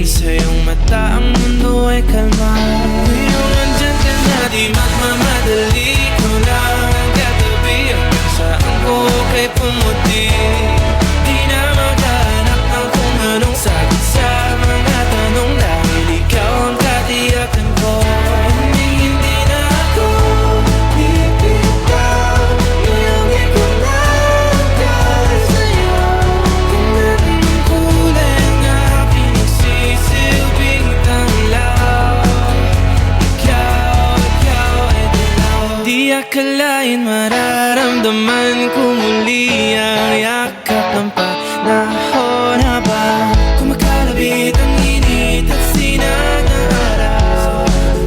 tingin sa iyong mata, ang mundo ay kalma. Ngayong nandyan ka na, di magmamadali, ko lang ang katabi. Hanggang saan ko kay pumuti, di na maghanap ng kung anong sagot sa mga tanong, dahil ikaw ang katiyakan ko. Hindi na ako bibitaw, ngayong ikaw lang dahil sa'yo. Kung anong kulay ang aking nagsisilbing tanglaw, ikaw ay dilaw. Di akalain mararamdaman ko muli ang yakap ng panahon, habang kumakalabit ang init at sinag ng araw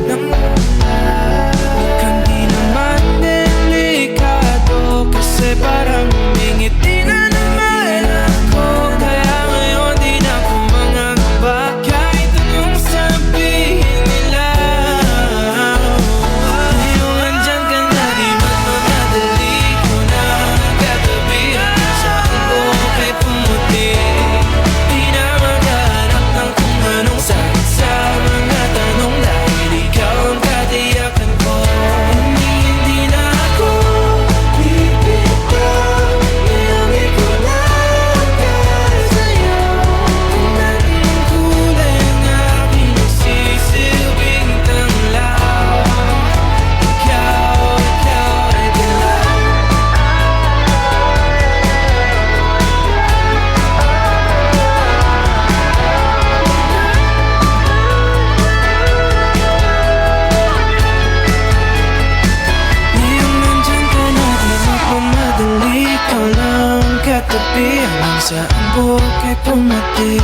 ng mukhang di naman delikado, kasi parang humingiti na naman ako. Kaya ngayon di na ako mangangamba, kahit anong sabihin nila. Ngayong andyan ka na, di magmamadali, ko na ang katabi. Hanggang saan ko kay pumuti, di na maghanap ng kung anong sagot sa mga tanong, dahil ikaw ang katiyakan ko. Hindi na ako bibitaw, ngayong ikaw lang dahil sa'yo. Kung anong kulay ang aking nagsisilbing tanglaw, ikaw ay dilaw. Ngayong nandyan ka na, di magmamadali, ikaw lang ang katabi. Hanggang saan buhok ay pumati.